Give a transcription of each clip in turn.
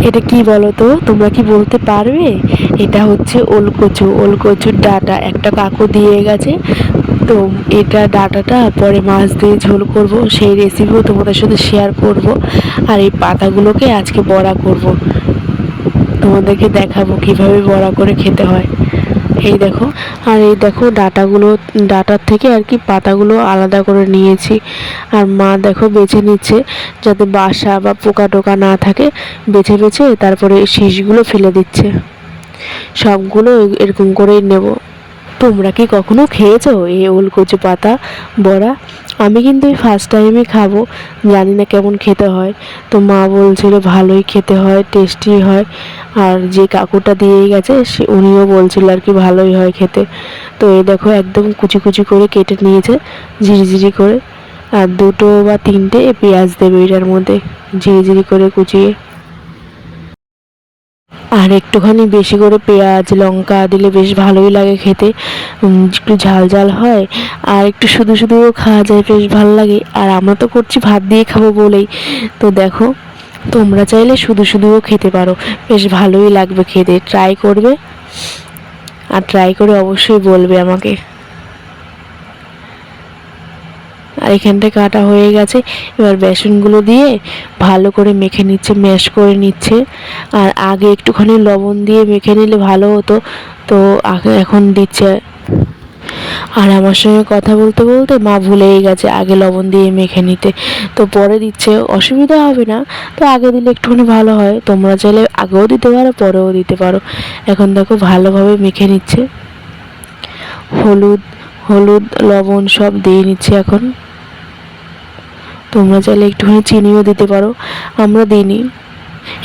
এটা কি বলো তো, তোমরা কি বলতে পারবে? এটা হচ্ছে ওলকচু, ওলকচুর ডাঁটা একটা কাকু দিয়ে গেছে। তো এটা ডাঁটাটা পরে মাছ দিয়ে ঝোল করব, সেই রেসিপিও তোমাদের সাথে শেয়ার করব। আর এই পাতাগুলোকে আজকে বড়া করব, তোমাদেরকে দেখাবো কিভাবে বড়া করে খেতে হয়। এই দেখো, আর এই দেখো ডাঁটাগুলো, ডাঁটার থেকে আর কি পাতাগুলো আলাদা করে নিয়েছি। আর মা দেখো বেছে নিচ্ছে যাতে বাসা বা পোকা টোকা না থাকে, বেছে বেছে তারপরে শীষগুলো ফেলে দিচ্ছে। সবগুলো এরকম করেই নেব। তোমরা কি কখনো খেয়েছো এই ওলকচু পাতা বড়া? আমি কিন্তু এই ফার্স্ট টাইমই খাবো, জানি না কেমন খেতে হয়। তো মা বলছিল ভালোই খেতে হয়, টেস্টি হয়। আর যে কাকুটা দিয়ে গেছে উনিও বলছিল আর কি ভালোই হয় খেতে। তো এই দেখো একদম কুচি কুচি করে কেটে নিয়েছে, ঝিরিঝিরি করে। আর দুটো বা তিনটে পেঁয়াজ দেবে এটার মধ্যে, ঝিরিঝিরি করে কুচিয়ে। আর একটুখানি বেশি করে পেঁয়াজ লঙ্কা দিলে বেশ ভালোই লাগে খেতে, একটু ঝাল ঝাল হয়। আর একটু শুধু শুধুও খাওয়া যায়, বেশ ভালো লাগে। আর আমরা তো করছি ভাত দিয়ে খাবো বলেই। তো দেখো, তোমরা চাইলে শুধু শুধুও খেতে পারো, বেশ ভালোই লাগবে খেতে। ট্রাই করবে, আর ট্রাই করে অবশ্যই বলবে আমাকে। আর এখানটা কাটা হয়ে গেছে, এবার বেসনগুলো দিয়ে ভালো করে মেখে নিচ্ছে, ম্যাশ করে নিচ্ছে। আর আগে একটুখানি লবণ দিয়ে মেখে নিলে ভালো হতো, তো এখন দিচ্ছে। আর আমার সঙ্গে কথা বলতে বলতে মা ভুলেই গেছে আগে লবণ দিয়ে মেখে নিতে, তো পরে দিচ্ছে, অসুবিধা হবে না। তো আগে দিলে একটুখানি ভালো হয়, তোমরা চাইলে আগেও দিতে পারো পরেও দিতে পারো। এখন দেখো ভালোভাবে মেখে নিচ্ছে, হলুদ হলুদ লবণ সব দিয়ে নিচ্ছে এখন। তোমরা চাইলে একটুখানি চিনিও দিতে পারো, আমরা দিইনি।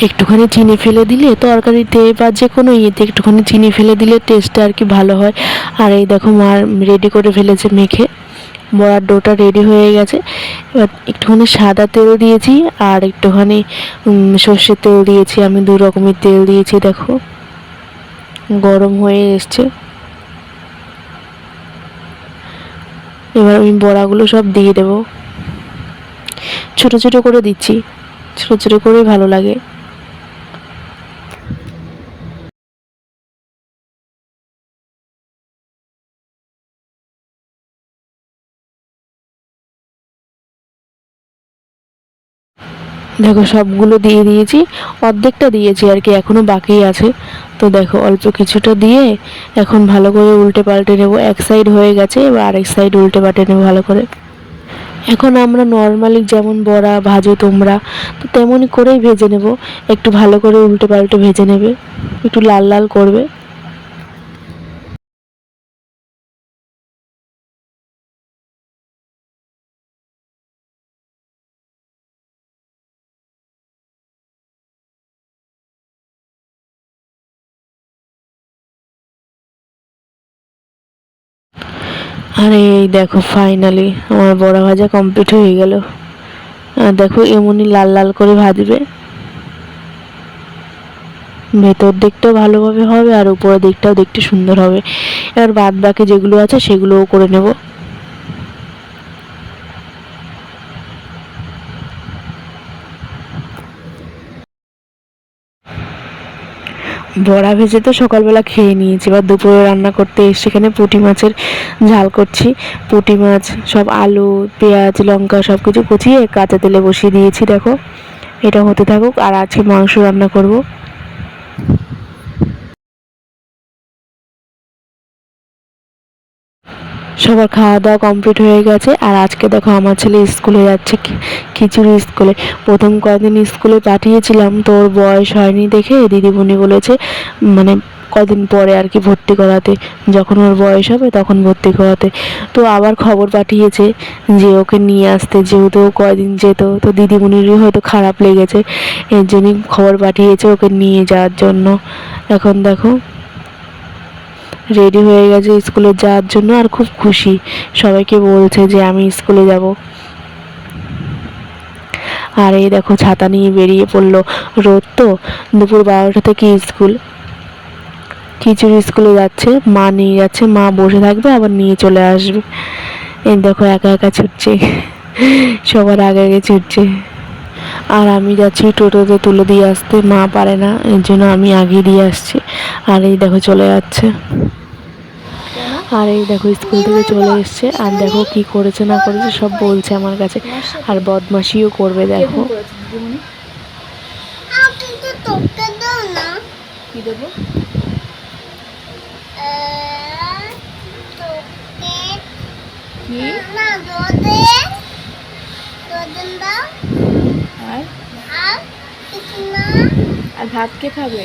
একটুখানি চিনি ফেলে দিলে তরকারিতে বা যে কোনো ইয়েতে একটুখানি চিনি ফেলে দিলে টেস্টটা আর কি ভালো হয়। আর এই দেখো মা রেডি করে ফেলেছে মেখে, বড়ার ডোটা রেডি হয়ে গেছে। এবার একটুখানি সাদা তেল দিয়েছি আর একটুখানি সর্ষের তেল দিয়েছি, আমি দু রকমের তেল দিয়েছি। দেখো গরম হয়ে এসছে, এবার আমি বড়াগুলো সব দিয়ে দেবো। ছোট ছোট করে দিচ্ছি, ছোট ছোট করেই ভালো লাগে। দেখো সবগুলো দিয়ে দিয়েছি, অর্ধেকটা দিয়েছি আর কি, এখনো বাকি আছে। তো দেখো অল্প কিছুটা দিয়ে এখন ভালো করে উল্টে পাল্টে নেবো। এক সাইড হয়ে গেছে, এবার আরেক সাইড উল্টে পাল্টে নেবো ভালো করে। এখন আমরা নর্মালি যেমন বড়া ভাজো তোমরা, তো তেমনই করেই ভেজে নেব। একটু ভালো করে উল্টে পাল্টে ভেজে নেবে, একটু লাল লাল করবে। আর এই দেখো ফাইনালি আমার বড়া ভাজা কমপ্লিট হয়ে গেল। আর দেখো এমনই লাল লাল করে ভাজবে, ভেতর দিকটাও ভালোভাবে হবে আর উপরের দিকটাও দেখতে সুন্দর হবে। এবার বাদ বাকি যেগুলো আছে সেগুলোও করে নেব। বড়া ভেজে তো সকালবেলা খেয়ে নিয়েছি, এবার দুপুরে রান্না করতে সেখানে পুঁটি মাছের ঝাল করছি। পুঁটি মাছ সব আলু পেঁয়াজ লঙ্কা সব কিছু কুচিয়ে কাঁচা তেলে বসিয়ে দিয়েছি। দেখো এটা হতে থাকুক, আর আজকে মাংস রান্না করব। সবার খাওয়া দাওয়া কমপ্লিট হয়ে গেছে। আর আজকে দেখো আমার ছেলে স্কুলে যাচ্ছে, খিচুড়ি স্কুলে। প্রথম কয়েকদিন স্কুলে পাঠিয়েছিলাম, তো ওর বয়স হয়নি দেখে দিদিমণি বলেছে মানে কদিন পরে আর কি ভর্তি করাতে, যখন ওর বয়স হবে তখন ভর্তি করাতে। তো আবার খবর পাঠিয়েছে যে ওকে নিয়ে আসতে, যেহেতু ও কয়দিন যেত, তো দিদিমণিরই হয়তো খারাপ লেগেছে, এর জন্যই খবর পাঠিয়েছে ওকে নিয়ে যাওয়ার জন্য। এখন দেখো রেডি হয়ে গেছে স্কুলে যাওয়ার জন্য, আর খুব খুশি, সবাইকে বলছে যে আমি স্কুলে যাব। আর এই দেখো ছাতা নিয়ে বেরিয়ে পড়লো, রোদ তো, দুপুর 12টা থেকে স্কুল। খিচুড়ি স্কুলে যাচ্ছে, মা নিয়ে যাচ্ছে, মা বসে থাকবে আবার নিয়ে চলে আসবে। এই দেখো একা একা ছুটছে, সবার আগে আগে ছুটছে। আর আমি যাচ্ছি টোটোতে তুলে দিয়ে আসতে, মা পারে না, এর জন্য আমি আগে দিয়ে আসছি। আর এই দেখো চলে যাচ্ছে। আর এই দেখো স্কুল থেকে চলে এসছে, আর দেখো কি করেছে না করেছে সব বলছে আমার কাছে, আর বদমাশিও করবে দেখো। কি দেবো? আর ভাত কে খাবে?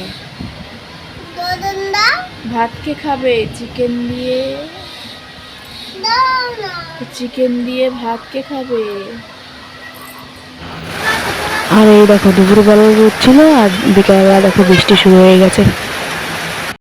ভাত কে খাবে? চিকেন দিয়ে, চিকেন দিয়ে ভাত কে খাবে? আর এই দেখো দুপুরবেলা রোদ ছিল, আর বিকালবেলা দেখো বৃষ্টি শুরু হয়ে গেছে।